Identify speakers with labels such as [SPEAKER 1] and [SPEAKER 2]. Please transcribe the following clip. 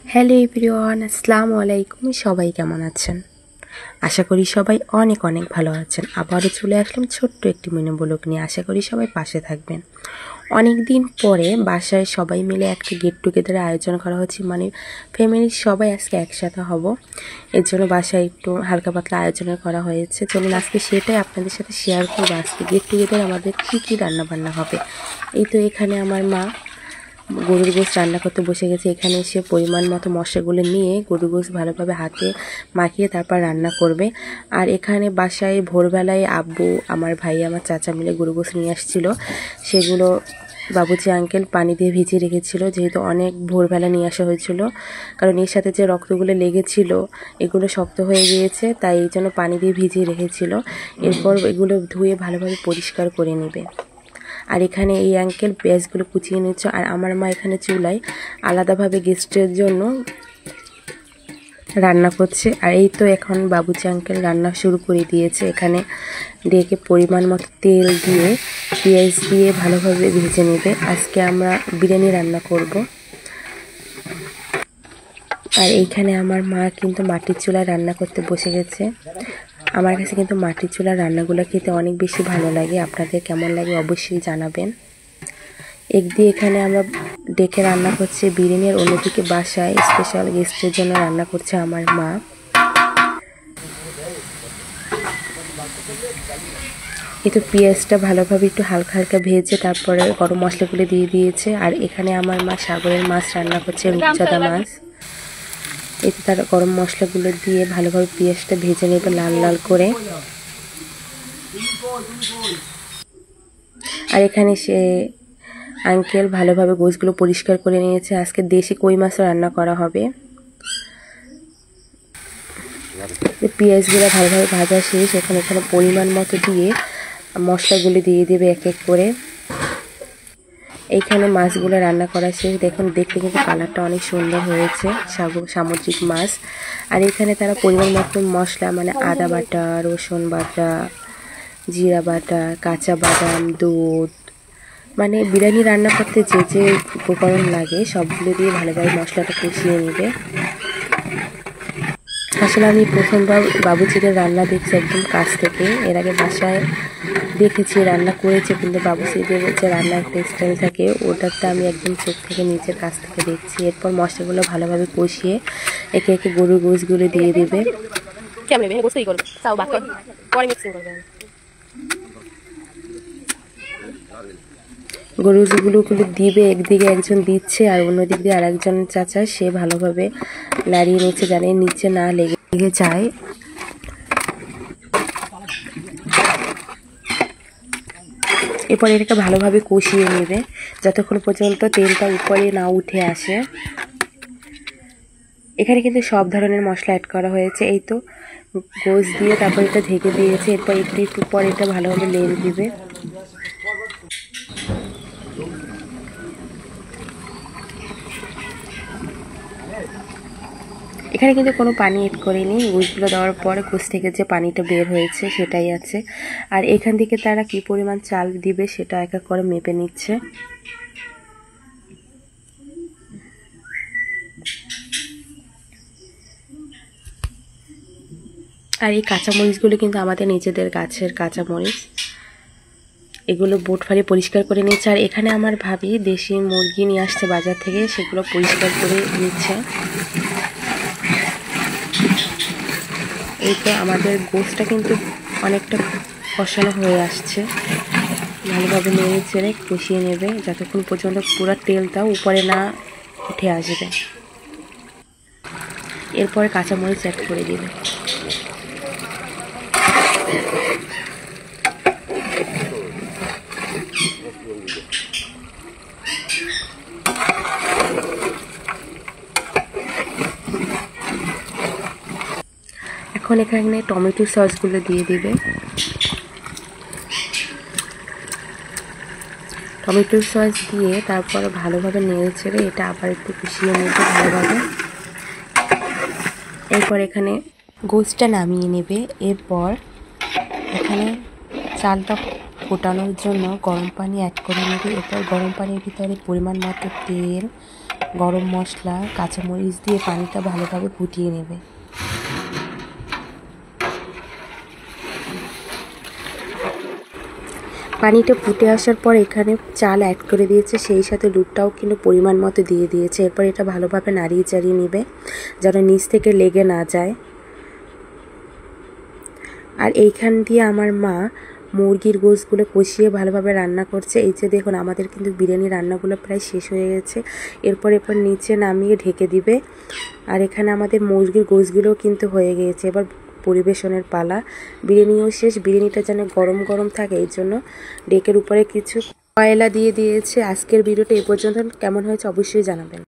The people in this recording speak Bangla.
[SPEAKER 1] হ্যালো এভরিওয়ান, আসসালামু আলাইকুম। সবাই কেমন আছেন? আশা করি সবাই অনেক অনেক ভালো আছেন। আবারও চলে আসলাম ছোট্ট একটি মিনি ব্লগ নিয়ে। আশা করি সবাই পাশে থাকবেন। অনেক দিন পরে বাসায় সবাই মিলে একটা গেট টুগেদার আয়োজন করা হচ্ছে, মানে ফ্যামিলির সবাই আজকে একসাথে হব। এর জন্য বাসায় একটু হালকা পাতলা আয়োজন করা হয়েছে। চলুন আজকে সেটাই আপনাদের সাথে শেয়ার করবো। আজকে গেট টুগেদার আমাদের কী রান্না বান্না হবে। এই তো এখানে আমার মা গরুর গোশ রান্না করতে বসে গেছে। এখানে এসে পরিমাণ মতো মশলাগুলো নিয়ে গরুর গোশ ভালোভাবে হাতে মাখিয়ে তারপর রান্না করবে। আর এখানে বাসায় ভোরবেলায় আব্বু, আমার ভাই, আমার চাচা মিলে গরুর গোশ নিয়ে আসছিল। সেগুলো বাবুচি আঙ্কেল পানি দিয়ে ভিজিয়ে রেখেছিল, যেহেতু অনেক ভোরবেলা নিয়ে আসা হয়েছিল। কারণ এর সাথে যে রক্তগুলো লেগেছিল এগুলো শক্ত হয়ে গিয়েছে, তাই এই জন্য পানি দিয়ে ভিজিয়ে রেখেছিল। এরপর এগুলো ধুয়ে ভালোভাবে পরিষ্কার করে নেবে। আর এখানে এই আঙ্কেল পেঁয়াজগুলো কুচিয়ে নিচ্ছে, আর আমার মা এখানে চুলায় আলাদাভাবে গেস্টের জন্য রান্না করছে। আর এই তো এখন বাবুচি আঙ্কেল রান্না শুরু করে দিয়েছে। এখানে ডেকে পরিমাণ মতো তেল দিয়ে পেঁয়াজ দিয়ে ভালোভাবে ভেজে নেবে। আজকে আমরা বিরিয়ানি রান্না করব। আর এইখানে আমার মা কিন্তু মাটির চুলায় রান্না করতে বসে গেছে। আমার কাছে কিন্তু মাটির চুলার রান্নাগুলো খেতে অনেক বেশি ভালো লাগে। আপনাদের কেমন লাগে অবশ্যই জানাবেন। একদিকে এখানে আমরা ডেকে রান্না করছি বিরিয়ানি, আর অন্যদিকে বাসায় স্পেশাল গেস্টের জন্য রান্না করছে আমার মা। একটু পেঁয়াজটা ভালোভাবে একটু হালকা হালকা ভেজে তারপরে গরম মশলাগুলো দিয়ে দিয়েছে। আর এখানে আমার মা সাগরের মাছ রান্না করছে, রূপচাঁদা মাছ। এতে তার গরম মশলাগুলো দিয়ে ভালোভাবে পেঁয়াজটা ভেজে নেবে লাল লাল করে। আর এখানে সে আঙ্কেল ভালোভাবে গোশগুলো পরিষ্কার করে নিয়েছে। আজকে দেশি কই মাছ রান্না করা হবে। পেঁয়াজগুলো ভালোভাবে ভাজা শেষ। এখানে পরিমাণ মতো দিয়ে মশলাগুলো দিয়ে দেবে এক এক করে। এইখানে মাছগুলো রান্না করা শেষ। দেখুন, দেখতে কিন্তু কালারটা অনেক সুন্দর হয়েছে, সামুদ্রিক মাছ। আর এখানে তারা পরিমাণ মতো মশলা, মানে আদা বাটা, রসুন বাটা, জিরা বাটা, কাঁচা বাদাম, দুধ, মানে বিরিয়ানি রান্না করতে যে যে উপকরণ লাগে সবগুলো দিয়ে ভালোভাবে মশলাটা কষিয়ে নেবে। আসলে আমি প্রথমবার বাবুচিদের রান্না দেখছি একদম কাছ থেকে। এর আগে বাসায় দেখেছি, রান্না করেছে, কিন্তু বাবুচিদের যে রান্নার একটা স্টাইল থাকে ওটাতে আমি একদম চোখ থেকে নিচের কাছ থেকে দেখছি। এরপর মশলাগুলো ভালোভাবে কষিয়ে একে একে গরুর গোশগুলো দিয়ে দেবে। গরুগুলো দিবে, একদিকে একজন দিচ্ছে আর অন্যদিক দিয়ে আরেকজন চাচা সে ভালোভাবে নাড়িয়ে নিচ্ছে, জানে নিচে না লেগে যায়। এরপর এটাকে ভালোভাবে কষিয়ে নেবে যতক্ষণ পর্যন্ত তেলটা উপরে না উঠে আসে। এখানে কিন্তু সব ধরনের মশলা অ্যাড করা হয়েছে। এই তো গোশ দিয়ে তারপর এটা ঢেকে দিয়েছে। এরপর একটু পর এটা ভালোভাবে নেড়ে দিবে। এখানে কিন্তু কোনো পানি এড করিনি। গোশগুলো দেওয়ার পরে গোশ থেকে যে পানিটা বের হয়েছে সেটাই আছে। আর এখান থেকে তারা কি পরিমাণ চাল দিবে সেটা এক এক করে মেপে নিচ্ছে। আর এই কাঁচামরিচগুলো কিন্তু আমাদের নিজেদের গাছের কাঁচামরিচ। এগুলো বোট ফাড়ে পরিষ্কার করে নিচ্ছে। আর এখানে আমার ভাবি দেশি মুরগি নিয়ে আসছে বাজার থেকে, সেগুলো পরিষ্কার করে নিচ্ছে। এই তো আমাদের গোশটা কিন্তু অনেকটা কষানো হয়ে আসছে। ভালোভাবে নেড়ে চেড়ে কষিয়ে নেবে যতক্ষণ পর্যন্ত পুরো তেলটা উপরে না উঠে আসবে। এরপরে কাঁচামরিচ অ্যাড করে দেবে। এখন এখানে টমেটো সসগুলো দিয়ে দিবে। টমেটো সস দিয়ে তারপর ভালোভাবে নেড়ে ছেড়ে এটা আবার একটু কষিয়ে নেবে ভালোভাবে। এরপর এখানে গোশটা নামিয়ে নেবে। এরপর এখানে চালটা ফোটানোর জন্য গরম পানি অ্যাড করে নেবে। এরপর গরম পানির ভিতরে পরিমাণ মতো তেল, গরম মশলা কাঁচামরিচ দিয়ে পানিটা ভালোভাবে ফুটিয়ে নেবে। পানিটা ফুটে আসার পর এখানে চাল অ্যাড করে দিয়েছে, সেই সাথে দুধটাও কিন্তু পরিমাণ মতো দিয়ে দিয়েছে। এরপর এটা ভালোভাবে নাড়িয়ে চাড়িয়ে নেবে যেন নিচ থেকে লেগে না যায়। আর এইখান দিয়ে আমার মা মুরগির গোশগুলো কষিয়ে ভালোভাবে রান্না করছে। এই যে দেখুন আমাদের কিন্তু বিরিয়ানি রান্নাগুলো প্রায় শেষ হয়ে গেছে। এরপর নিচে নামিয়ে ঢেকে দিবে। আর এখানে আমাদের মুরগির গোশগুলোও কিন্তু হয়ে গিয়েছে। এবার পরিবেশনের পালা। বিরিয়ানিও শেষ। বিরিয়ানিটা যেন গরম গরম থাকে এই জন্য ডেকের উপরে কিছু কয়লা দিয়ে দিয়েছে। আজকের ভিডিওটা এই পর্যন্ত। কেমন হয়েছে অবশ্যই জানাবেন।